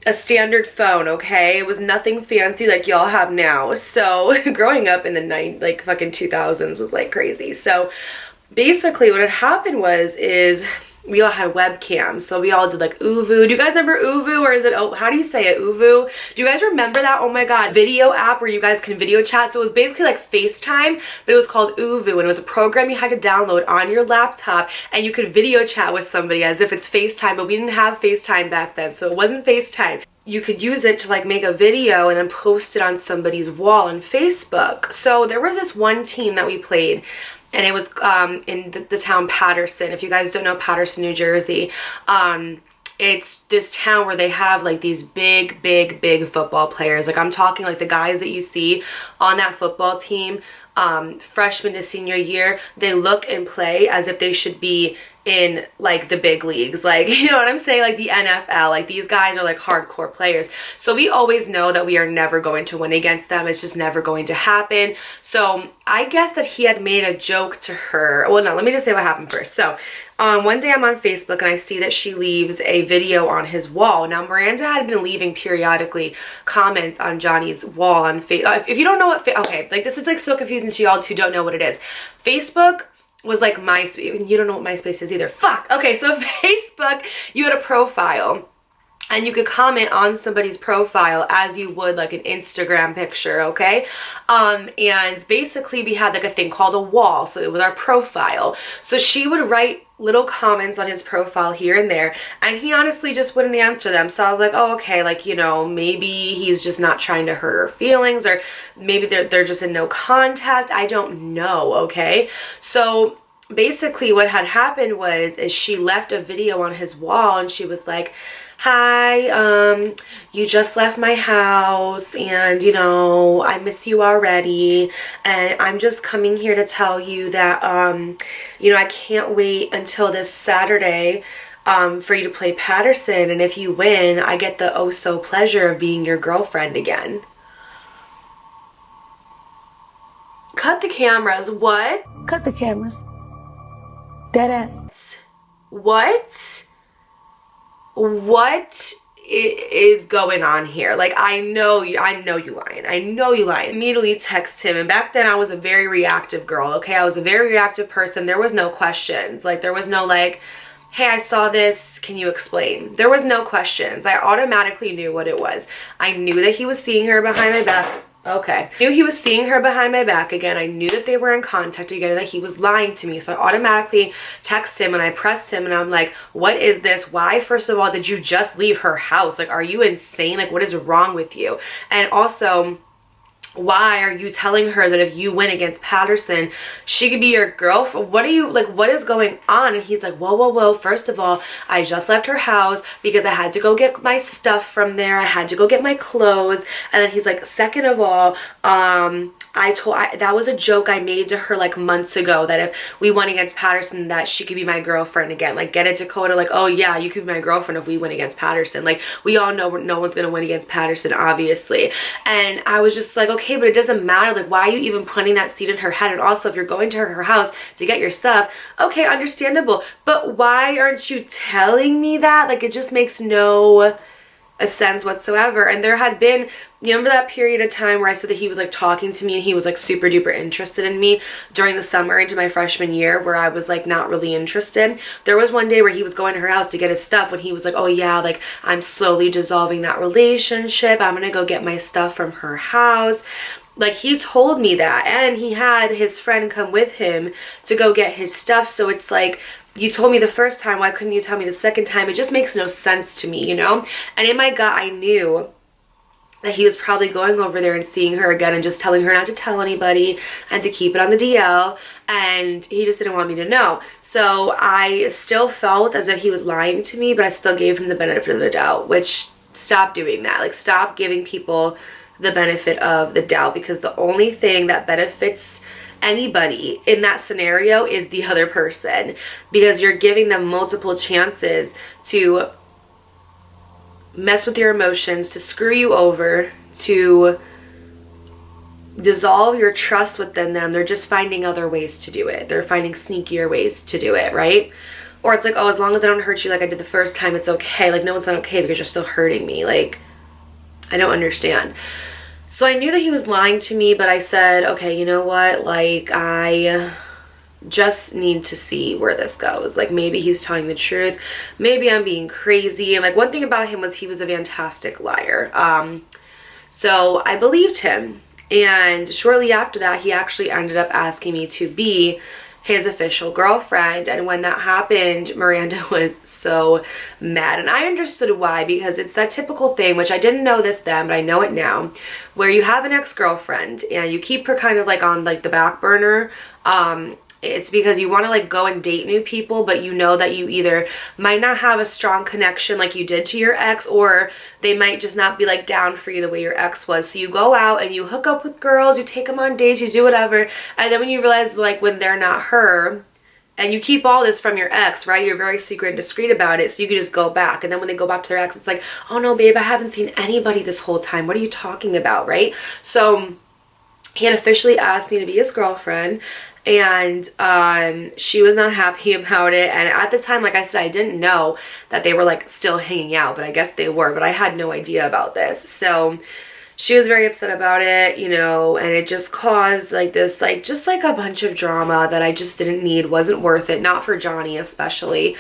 a standard phone, okay? It was nothing fancy like y'all have now. So growing up in the fucking 2000s was like crazy. So basically what had happened is we all had webcams, so we all did like Uvu. Do you guys remember Uvu, or is it, oh, how do you say it, Uvu? Do you guys remember that? Oh my god, video app where you guys can video chat. So it was basically like FaceTime, but it was called Uvu, and it was a program you had to download on your laptop, and you could video chat with somebody as if it's FaceTime, but we didn't have FaceTime back then, so it wasn't FaceTime. You could use it to like make a video and then post it on somebody's wall on Facebook. So there was this one team that we played, and it was in the town Paterson. If you guys don't know Paterson, New Jersey, it's this town where they have like these big football players. Like I'm talking like the guys that you see on that football team, freshman to senior year, they look and play as if they should be in like the big leagues, like, you know what I'm saying, like the NFL. Like these guys are like hardcore players, so we always know that we are never going to win against them. It's just never going to happen. So I guess that he had made a joke to her. Well, no, let me just say what happened first. So one day I'm on Facebook and I see that she leaves a video on his wall. Now Miranda had been leaving periodically comments on Johnny's wall on Facebook. If you don't know what okay, like this is like so confusing to y'all who don't know what it is. Facebook was like MySpace. You don't know what MySpace is either. Fuck. Okay, so Facebook, you had a profile and you could comment on somebody's profile as you would like an Instagram picture, okay? And basically we had like a thing called a wall, so it was our profile. So she would write little comments on his profile here and there, and he honestly just wouldn't answer them. So I was like, oh, okay, like, you know, maybe he's just not trying to hurt her feelings, or maybe they're just in no contact. I don't know, okay? So basically what had happened is she left a video on his wall, and she was like, hi, you just left my house, and you know, I miss you already, and I'm just coming here to tell you that you know, I can't wait until this Saturday for you to play Paterson, and if you win, I get the oh so pleasure of being your girlfriend again. Cut the cameras. What? Cut the cameras. Dead ass. What is going on here? Like, I know you lying. I know you lying. Immediately text him, and back then I was a very reactive girl, okay? I was a very reactive person. There was no questions. Like, there was no like, hey, I saw this, can you explain? There was no questions. I automatically knew what it was. I knew that he was seeing her behind my back. Okay. I knew he was seeing her behind my back again. I knew that they were in contact again and that he was lying to me. So I automatically text him and I pressed him and I'm like, what is this? Why, first of all, did you just leave her house? Like, are you insane? Like, what is wrong with you? And also, why are you telling her that if you win against Paterson, she could be your girlfriend? What are you, like, what is going on? And he's like, whoa, first of all, I just left her house because I had to go get my stuff from there. I had to go get my clothes. And then he's like, second of all, that was a joke I made to her like months ago, that if we won against Paterson, that she could be my girlfriend again. Like, get it, Dakota? Like, oh yeah, you could be my girlfriend if we win against Paterson. Like, we all know no one's gonna win against Paterson, obviously. And I was just like, okay, but it doesn't matter. Like, why are you even planting that seed in her head? And also, if you're going to her house to get your stuff, okay, understandable. But why aren't you telling me that? Like, it just makes no sense whatsoever. And there had been, you remember that period of time where I said that he was like talking to me and he was like super duper interested in me during the summer into my freshman year, where I was like not really interested? There was one day where he was going to her house to get his stuff when he was like, oh yeah, like, I'm slowly dissolving that relationship. I'm gonna go get my stuff from her house. Like, he told me that, and he had his friend come with him to go get his stuff. So it's like, you told me the first time, why couldn't you tell me the second time? It just makes no sense to me, you know? And in my gut, I knew that he was probably going over there and seeing her again and just telling her not to tell anybody and to keep it on the DL, and he just didn't want me to know. So I still felt as if he was lying to me, but I still gave him the benefit of the doubt, which, stop doing that. Like, stop giving people the benefit of the doubt, because the only thing that benefits anybody in that scenario is the other person, because you're giving them multiple chances to mess with your emotions, to screw you over, to dissolve your trust within them. They're just finding other ways to do it. They're finding sneakier ways to do it, right? Or it's like, oh, as long as I don't hurt you like I did the first time, it's okay. Like, no, it's not okay because you're still hurting me. Like, I don't understand. So I knew that he was lying to me, but I said, okay, you know what? Like, I just need to see where this goes. Like, maybe he's telling the truth, maybe I'm being crazy. And like, one thing about him was he was a fantastic liar. So I believed him, and shortly after that he actually ended up asking me to be his official girlfriend. And when that happened, Miranda was so mad, and I understood why, because it's that typical thing, which I didn't know this then, but I know it now, where you have an ex-girlfriend and you keep her kind of like on like the back burner. It's because you want to like go and date new people, but you know that you either might not have a strong connection like you did to your ex, or they might just not be like down for you the way your ex was. So you go out and you hook up with girls, you take them on dates, you do whatever, and then when you realize like when they're not her, and you keep all this from your ex, right? You're very secret and discreet about it, so you can just go back. And then when they go back to their ex, it's like, oh no, babe, I haven't seen anybody this whole time. What are you talking about, right? So he had officially asked me to be his girlfriend, and she was not happy about it. And at the time, like I said, I didn't know that they were like still hanging out, but I guess they were, but I had no idea about this. So she was very upset about it, you know, and it just caused like this, like just like a bunch of drama that I just didn't need, wasn't worth it, not for Johnny especially.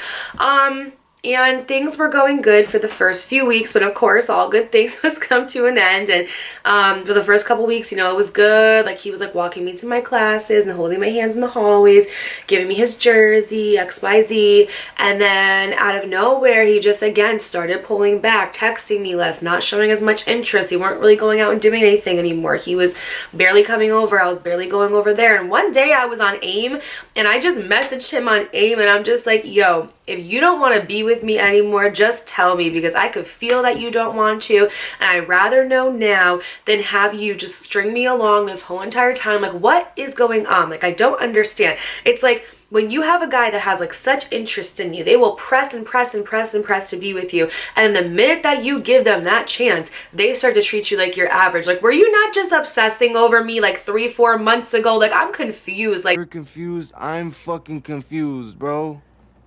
And things were going good for the first few weeks, but of course all good things must come to an end. And for the first couple weeks, you know, it was good. Like, he was like walking me to my classes and holding my hands in the hallways, giving me his jersey, XYZ. And then out of nowhere, he just again started pulling back, texting me less, not showing as much interest. He weren't really going out and doing anything anymore. He was barely coming over. I was barely going over there. And one day I was on AIM and I just messaged him on AIM, and I'm just like, yo, if you don't want to be with me anymore, just tell me, because I could feel that you don't want to, and I'd rather know now than have you just string me along this whole entire time. Like, what is going on? Like, I don't understand. It's like, when you have a guy that has like such interest in you, they will press and press and press and press to be with you, and the minute that you give them that chance, they start to treat you like you're average. Like, were you not just obsessing over me like 3-4 months ago? Like, I'm confused. Like, You're confused. I'm fucking confused, bro.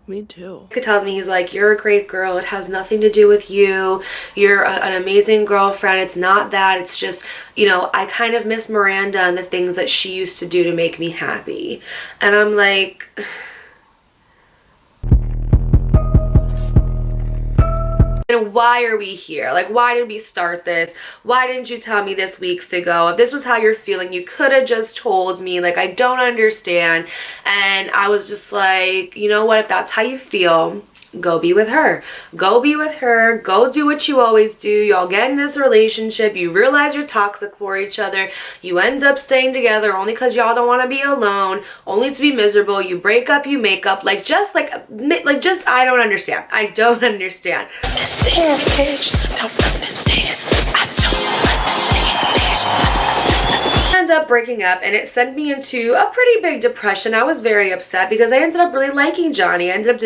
Me too. He tells me, he's like, you're a great girl, it has nothing to do with you, you're an amazing girlfriend, it's not that, it's just, you know, I kind of miss Miranda and the things that she used to do to make me happy. And I'm like, and why are we here? Like, why did we start this? Why didn't you tell me this weeks ago? If this was how you're feeling, you could have just told me. Like, I don't understand. And I was just like, you know what? If that's how you feel, go be with her. Go be with her. Go do what you always do. Y'all get in this relationship. You realize you're toxic for each other. You end up staying together only because y'all don't want to be alone, only to be miserable. You break up, you make up. Like, just I don't understand. I don't understand. Understand, bitch. Don't understand. I don't understand, bitch. Ended up breaking up, and it sent me into a pretty big depression. I was very upset because I ended up really liking Johnny. I ended up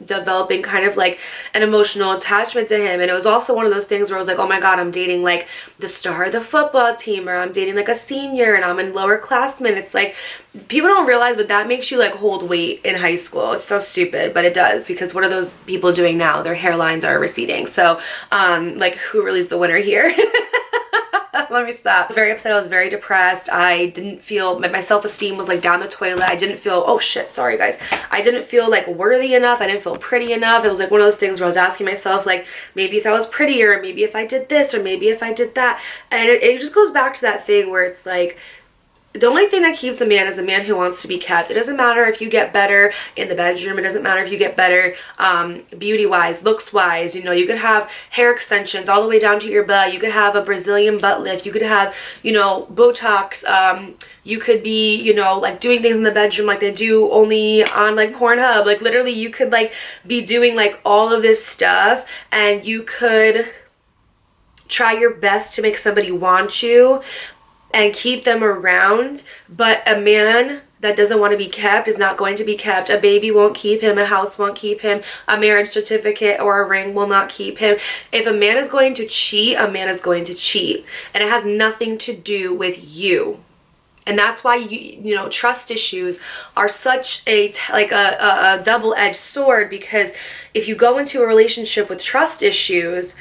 developing kind of like an emotional attachment to him, and it was also one of those things where I was like, oh my god, I'm dating like the star of the football team, or I'm dating like a senior and I'm in lower classmen. It's like, people don't realize, but that makes you like hold weight in high school. It's so stupid, but it does, because what are those people doing now? Their hairlines are receding. So like, who really is the winner here? Let me stop. I was very upset. I was very depressed. I didn't feel, my self-esteem was like down the toilet. I didn't feel, oh shit, sorry guys. I didn't feel like worthy enough. I didn't feel pretty enough. It was like one of those things where I was asking myself, like, maybe if I was prettier, maybe if I did this, or maybe if I did that. And it just goes back to that thing where it's like, the only thing that keeps a man is a man who wants to be kept. It doesn't matter if you get better in the bedroom. It doesn't matter if you get better beauty-wise, looks-wise. You know, you could have hair extensions all the way down to your butt. You could have a Brazilian butt lift. You could have, you know, Botox. You could be, you know, like doing things in the bedroom like they do only on like Pornhub. Like, literally, you could like be doing like all of this stuff, and you could try your best to make somebody want you and keep them around, but a man that doesn't want to be kept is not going to be kept. A baby won't keep him, a house won't keep him, a marriage certificate or a ring will not keep him. If a man is going to cheat, a man is going to cheat, and it has nothing to do with you. And that's why you know, trust issues are such a double-edged sword, because if you go into a relationship with trust issues,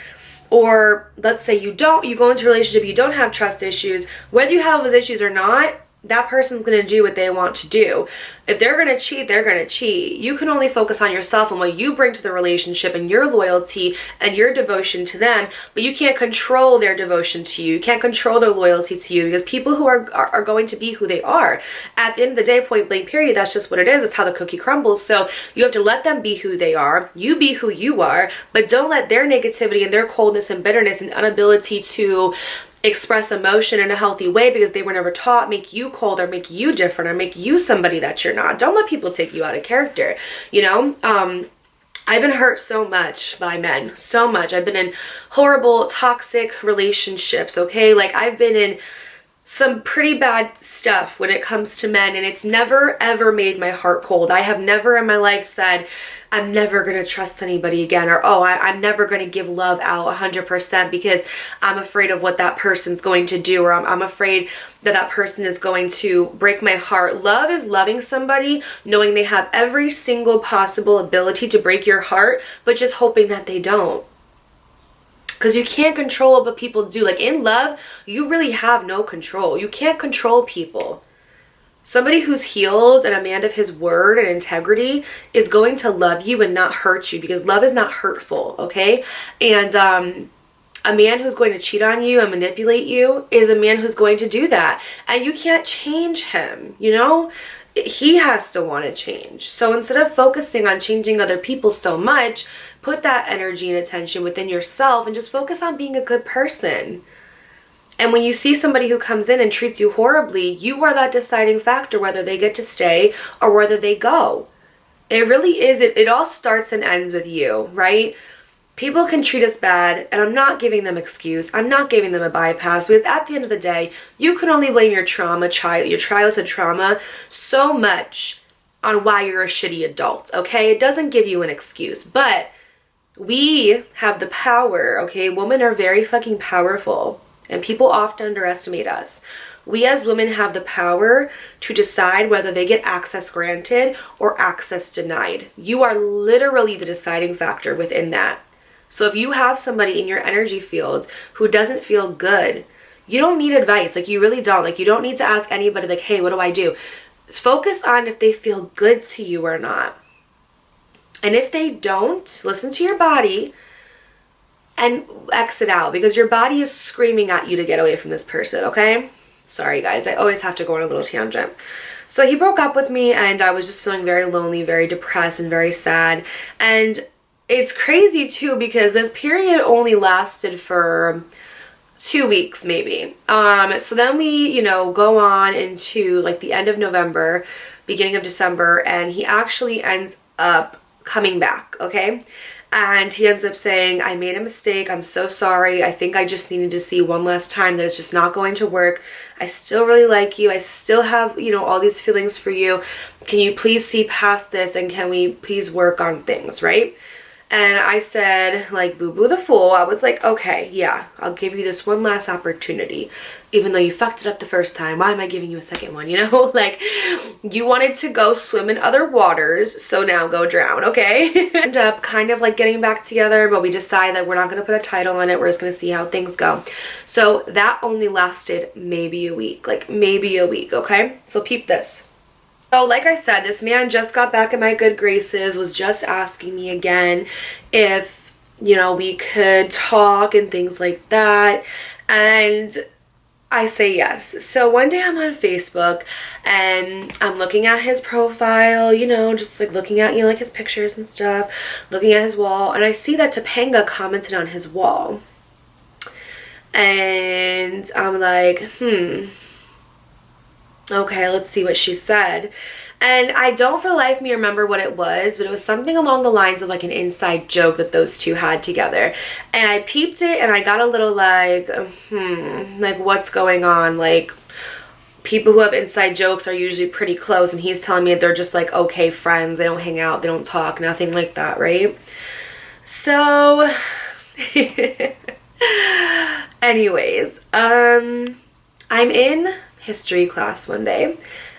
or let's say you go into a relationship, you don't have trust issues, whether you have those issues or not, that person's going to do what they want to do. If they're going to cheat, they're going to cheat. You can only focus on yourself and what you bring to the relationship and your loyalty and your devotion to them, but you can't control their devotion to you. You can't control their loyalty to you, because people who are going to be who they are. At the end of the day, point blank period, that's just what it is. It's how the cookie crumbles. So you have to let them be who they are. You be who you are, but don't let their negativity and their coldness and bitterness and inability to express emotion in a healthy way, because they were never taught, make you cold or make you different or make you somebody that you're not. Don't let people take you out of character, you know? I've been hurt so much by men, so much. I've been in horrible, toxic relationships, okay? Like, I've been in some pretty bad stuff when it comes to men, and it's never ever made my heart cold. I have never in my life said, I'm never going to trust anybody again, or oh, I'm never going to give love out 100% because I'm afraid of what that person's going to do, or I'm afraid that that person is going to break my heart. Love is loving somebody knowing they have every single possible ability to break your heart, but just hoping that they don't. Because you can't control what people do. Like, in love, you really have no control. You can't control people. Somebody who's healed and a man of his word and integrity is going to love you and not hurt you, because love is not hurtful, okay? And a man who's going to cheat on you and manipulate you is a man who's going to do that. And you can't change him, you know? He has to want to change. So instead of focusing on changing other people so much, put that energy and attention within yourself and just focus on being a good person. And when you see somebody who comes in and treats you horribly, you are that deciding factor whether they get to stay or whether they go. It really is. It all starts and ends with you, right? People can treat us bad, and I'm not giving them excuse. I'm not giving them a bypass, because at the end of the day, you can only blame your childhood trauma so much on why you're a shitty adult, okay? It doesn't give you an excuse, but we have the power, okay? Women are very fucking powerful, and people often underestimate us. We as women have the power to decide whether they get access granted or access denied. You are literally the deciding factor within that. So if you have somebody in your energy field who doesn't feel good, you don't need advice. Like, you really don't. Like, you don't need to ask anybody, like, hey, what do I do? Focus on if they feel good to you or not. And if they don't, listen to your body and exit out, because your body is screaming at you to get away from this person, okay? Sorry, guys. I always have to go on a little tangent. So he broke up with me, and I was just feeling very lonely, very depressed, and very sad. And it's crazy too, because this period only lasted for 2 weeks maybe. So then we, you know, go on into like the end of November, beginning of December, and he actually ends up coming back, okay? And he ends up saying, I made a mistake. I'm so sorry. I think I just needed to see one last time that it's just not going to work. I still really like you. I still have, you know, all these feelings for you. Can you please see past this, and can we please work on things, right? And I said, like, boo-boo the fool. I was like, okay, yeah, I'll give you this one last opportunity. Even though you fucked it up the first time, why am I giving you a second one, you know? Like, you wanted to go swim in other waters, so now go drown, okay? End up kind of like getting back together, but we decided that we're not going to put a title on it. We're just going to see how things go. So that only lasted maybe a week, like maybe a week, okay? So peep this. So like I said, this man just got back in my good graces, was just asking me again if, you know, we could talk and things like that. And I say yes. So one day I'm on Facebook and I'm looking at his profile, you know, just like looking at, you know, like his pictures and stuff, looking at his wall. And I see that Topanga commented on his wall. And I'm like, okay, let's see what she said. And I don't for the life of me remember what it was, but it was something along the lines of like an inside joke that those two had together. And I peeped it and I got a little like, like what's going on? Like, people who have inside jokes are usually pretty close, and he's telling me that they're just like okay friends. They don't hang out, they don't talk, nothing like that, right? So anyways, I'm in history class one day,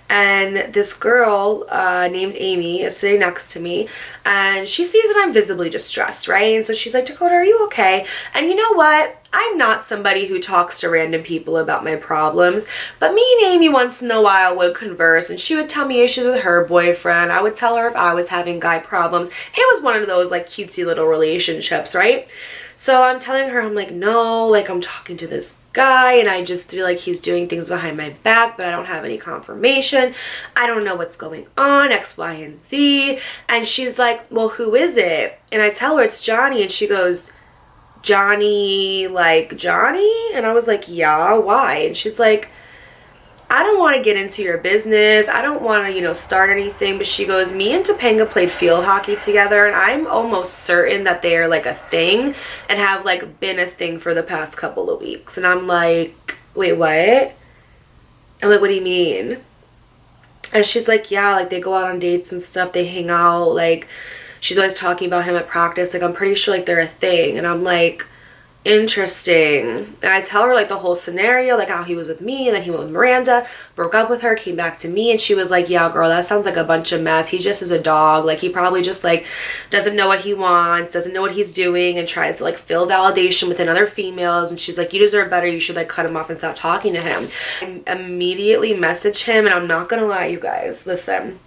and this girl named Amy is sitting next to me, and she sees that I'm visibly distressed, right? And so she's like, Dakota, are you okay? And you know what? I'm not somebody who talks to random people about my problems, but me and Amy once in a while would converse, and she would tell me issues with her boyfriend. I would tell her if I was having guy problems. It was one of those like cutesy little relationships, right? So I'm telling her, I'm like, no, like I'm talking to this guy and I just feel like he's doing things behind my back, but I don't have any confirmation. I don't know what's going on, X, Y, and Z. And she's like, well, who is it? And I tell her it's Johnny, and she goes, Johnny, like Johnny? And I was like, yeah, why? And she's like, I don't want to get into your business. I don't want to, you know, start anything. But she goes, me and Topanga played field hockey together, and I'm almost certain that they are like a thing and have like been a thing for the past couple of weeks. And I'm like, wait, what? I'm like, what do you mean? And she's like, yeah, like they go out on dates and stuff. They hang out. Like, she's always talking about him at practice. Like, I'm pretty sure like they're a thing. And I'm like, interesting. And I tell her like the whole scenario, like how he was with me and then he went with Miranda, broke up with her, came back to me, and she was like, yeah, girl, that sounds like a bunch of mess. He just is a dog. Like, he probably just like doesn't know what he wants, doesn't know what he's doing, and tries to like fill validation within other females. And she's like, you deserve better. You should like cut him off and stop talking to him. I immediately messaged him, and I'm not gonna lie, you guys, listen,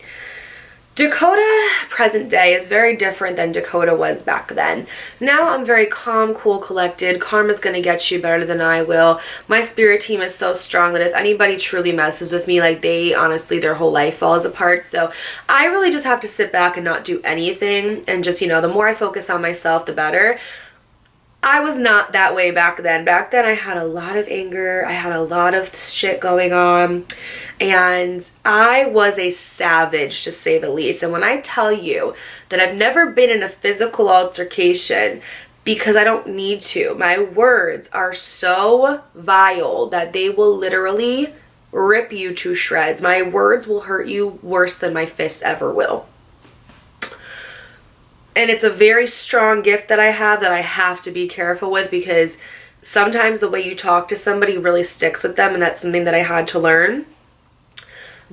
Dakota present day is very different than Dakota was back then. Now I'm very calm, cool, collected. Karma's gonna get you better than I will. My spirit team is so strong that if anybody truly messes with me, like they honestly, their whole life falls apart. So I really just have to sit back and not do anything, and just, you know, the more I focus on myself, the better. I was not that way back then. Back then I had a lot of anger. I had a lot of shit going on. And I was a savage, to say the least. And when I tell you that I've never been in a physical altercation, because I don't need to, my words are so vile that they will literally rip you to shreds. My words will hurt you worse than my fists ever will. And it's a very strong gift that I have to be careful with, because sometimes the way you talk to somebody really sticks with them, and that's something that I had to learn.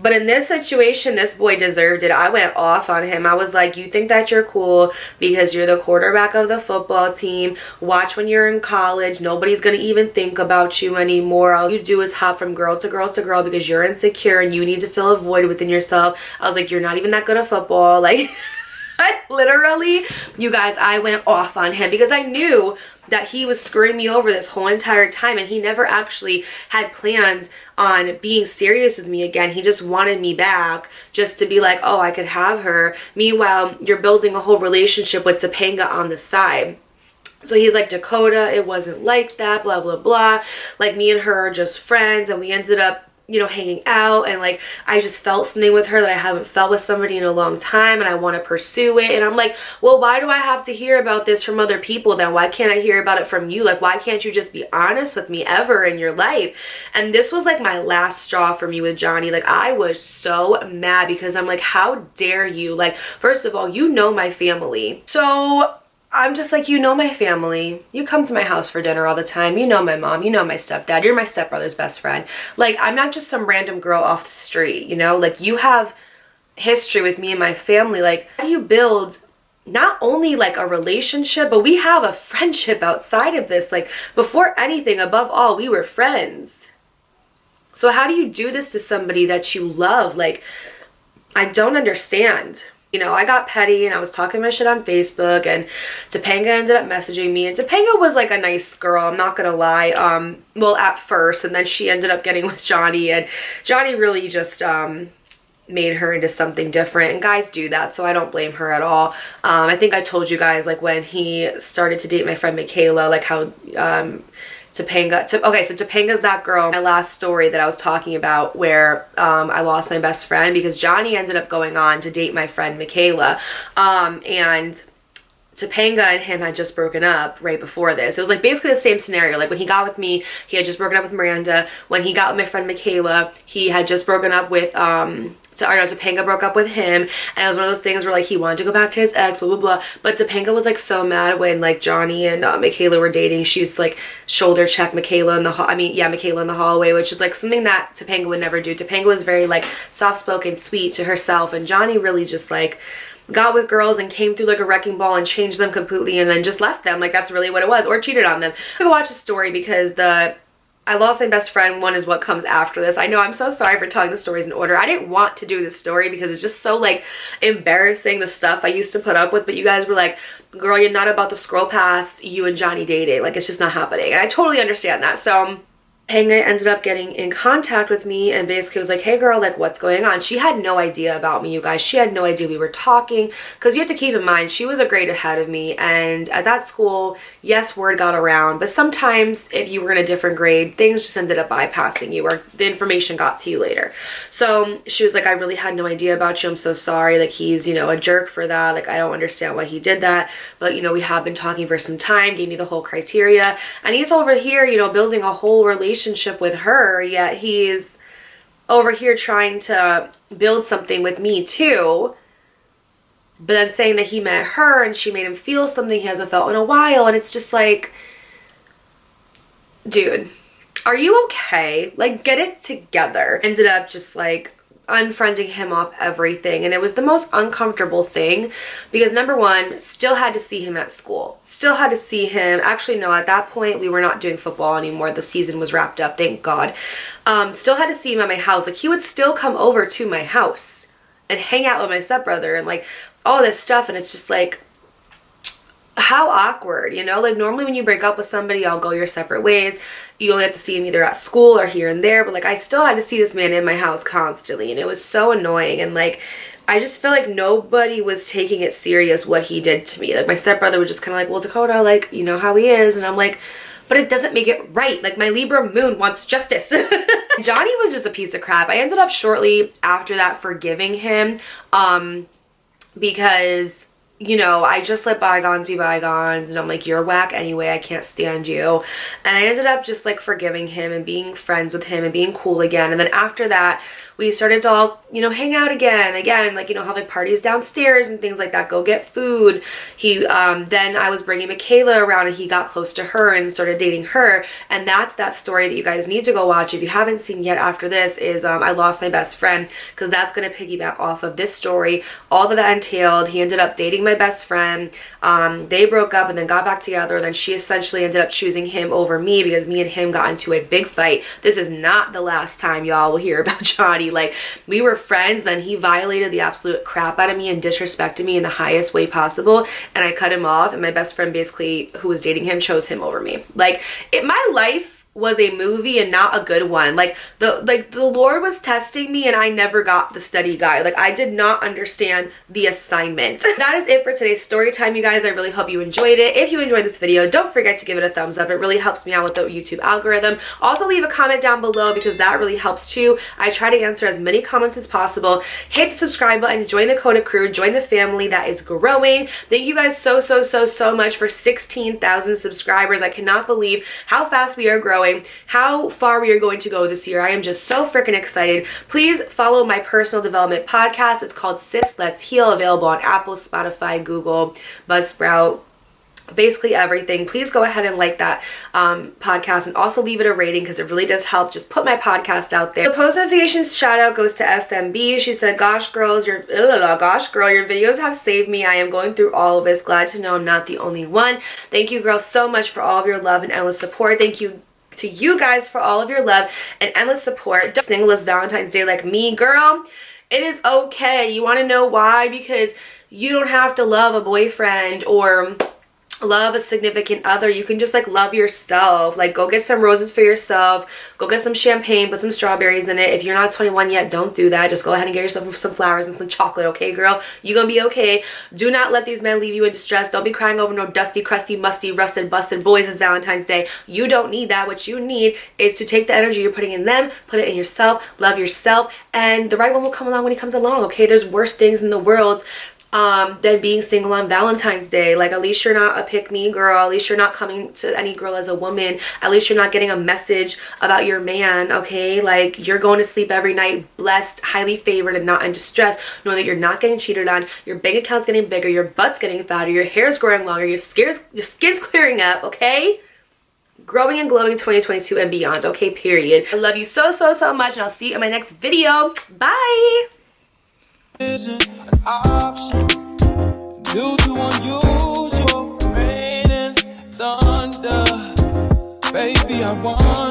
But in this situation, this boy deserved it. I went off on him. I was like, you think that you're cool because you're the quarterback of the football team. Watch when you're in college. Nobody's going to even think about you anymore. All you do is hop from girl to girl to girl because you're insecure and you need to fill a void within yourself. I was like, you're not even that good at football. Like, I literally, you guys, I went off on him because I knew that he was screwing me over this whole entire time, and he never actually had plans on being serious with me again. He just wanted me back just to be like, oh, I could have her. Meanwhile, you're building a whole relationship with Topanga on the side. So he's like, Dakota, it wasn't like that, blah, blah, blah. Like, me and her are just friends, and we ended up, you know, hanging out, and like I just felt something with her that I haven't felt with somebody in a long time, and I want to pursue it. And I'm like, well, why do I have to hear about this from other people then? Why can't I hear about it from you? Like, why can't you just be honest with me ever in your life? And this was like my last straw for me with Johnny. Like, I was so mad because I'm like, how dare you? Like, first of all, you know my family. So I'm just like, you know my family. You come to my house for dinner all the time. You know my mom. You know my stepdad. You're my stepbrother's best friend. Like, I'm not just some random girl off the street, you know? Like, you have history with me and my family. Like, how do you build not only like a relationship, but we have a friendship outside of this? Like, before anything, above all, we were friends. So how do you do this to somebody that you love? Like, I don't understand. You know, I got petty and I was talking my shit on Facebook, and Topanga ended up messaging me, and Topanga was like a nice girl, I'm not gonna lie, well, at first, and then she ended up getting with Johnny, and Johnny really just made her into something different, and guys do that, so I don't blame her at all. I think I told you guys, like, when he started to date my friend Michaela, like how Topanga, okay, so Topanga's that girl, my last story that I was talking about where I lost my best friend because Johnny ended up going on to date my friend Michaela, and Topanga and him had just broken up right before this. It was like basically the same scenario. Like, when he got with me, he had just broken up with Miranda. When he got with my friend Michaela, he had just broken up with Topanga broke up with him, and it was one of those things where like he wanted to go back to his ex, blah blah blah, but Topanga was like so mad when like Johnny and Michaela were dating. She used to like shoulder check Michaela in the Michaela in the hallway, which is like something that Topanga would never do. Topanga was very like soft-spoken, sweet to herself, and Johnny really just like got with girls and came through like a wrecking ball and changed them completely and then just left them. Like that's really what it was, or cheated on them. Go watch the story because I lost my best friend one is what comes after this. I know, I'm so sorry for telling the stories in order. I didn't want to do this story because it's just so like embarrassing, the stuff I used to put up with, but you guys were like, girl, you're not about to scroll past you and Johnny dating. Like it's just not happening. And I totally understand that. So Topanga ended up getting in contact with me and basically was like, hey girl, like what's going on? She had no idea about me, you guys. She had no idea we were talking, because you have to keep in mind she was a grade ahead of me, and at that school, yes, word got around, but sometimes if you were in a different grade, things just ended up bypassing you, or the information got to you later. So she was like, I really had no idea about you, I'm so sorry, like he's, you know, a jerk for that, like I don't understand why he did that, but you know, we have been talking for some time, gave me the whole criteria, and he's over here, you know, building a whole relationship with her, yet he's over here trying to build something with me too, but then saying that he met her and she made him feel something he hasn't felt in a while. And it's just like, dude, are you okay? Like get it together. Ended up just like unfriending him off everything, and it was the most uncomfortable thing because number one, still had to see him at school, still had to see him. Actually no, at that point we were not doing football anymore, the season was wrapped up, thank God. Still had to see him at my house. Like he would still come over to my house and hang out with my stepbrother and like all this stuff, and it's just like, how awkward, you know? Like normally when you break up with somebody, y'all go your separate ways. You only have to see him either at school or here and there, but like I still had to see this man in my house constantly, and it was so annoying. And like I just feel like nobody was taking it serious what he did to me. Like my stepbrother was just kind of like, well, Dakota, like you know how he is, and I'm like, but it doesn't make it right. Like my Libra moon wants justice. Johnny was just a piece of crap. I ended up shortly after that forgiving him because, you know, I just let bygones be bygones, and I'm like, you're whack anyway, I can't stand you. And I ended up just like forgiving him and being friends with him and being cool again. And then after that, we started to all, you know, hang out again, like, you know, have like parties downstairs and things like that, go get food. He, then I was bringing Michaela around and he got close to her and started dating her. And that's that story that you guys need to go watch if you haven't seen yet after this is I lost my best friend, because that's going to piggyback off of this story. All that entailed, he ended up dating my best friend. They broke up and then got back together, and then she essentially ended up choosing him over me because me and him got into a big fight. This is not the last time y'all will hear about Johnny. Like we were friends, then he violated the absolute crap out of me and disrespected me in the highest way possible, and I cut him off, and my best friend basically who was dating him chose him over me. Like my life was a movie and not a good one. Like the Lord was testing me, and I never got the study guide. Like I did not understand the assignment. That is it for today's story time, you guys. I really hope you enjoyed it. If you enjoyed this video, don't forget to give it a thumbs up. It really helps me out with the YouTube algorithm. Also leave a comment down below because that really helps too. I try to answer as many comments as possible. Hit the subscribe button, join the Coda crew, join the family that is growing. Thank you guys so much for 16,000 subscribers. I cannot believe how fast we are growing, how far we are going to go this year. I am just so freaking excited. Please follow my personal development podcast. It's called Sis Let's Heal, available on Apple, Spotify, Google, Buzzsprout, basically everything. Please go ahead and like that podcast, and also leave it a rating because it really does help just put my podcast out there. The post notifications shout out goes to SMB. She said, gosh girl, your videos have saved me. I am going through all of this. Glad to know I'm not the only one. Thank you girls so much for all of your love and endless support. Thank you to you guys for all of your love and endless support. Don't single this Valentine's Day like me, girl. It is okay. You want to know why? Because you don't have to love a boyfriend or love a significant other. You can just like love yourself. Like go get some roses for yourself, go get some champagne, put some strawberries in it. If you're not 21 yet, don't do that. Just go ahead and get yourself some flowers and some chocolate, okay girl? You're gonna be okay. Do not let these men leave you in distress. Don't be crying over no dusty, crusty, musty, rusted, busted boys this Valentine's Day. You don't need that. What you need is to take the energy you're putting in them, put it in yourself, love yourself, and the right one will come along when he comes along, okay? There's worse things in the world than being single on Valentine's Day. Like, at least you're not a pick-me girl. At least you're not coming to any girl as a woman. At least you're not getting a message about your man, okay? Like, you're going to sleep every night blessed, highly favored, and not in distress, knowing that you're not getting cheated on, your bank account's getting bigger, your butt's getting fatter, your hair's growing longer, your skin's clearing up, okay? Growing and glowing 2022 and beyond, okay? Period. I love you so, so, so much, and I'll see you in my next video. Bye! Isn't an option due to unusual rain and thunder. Baby, I want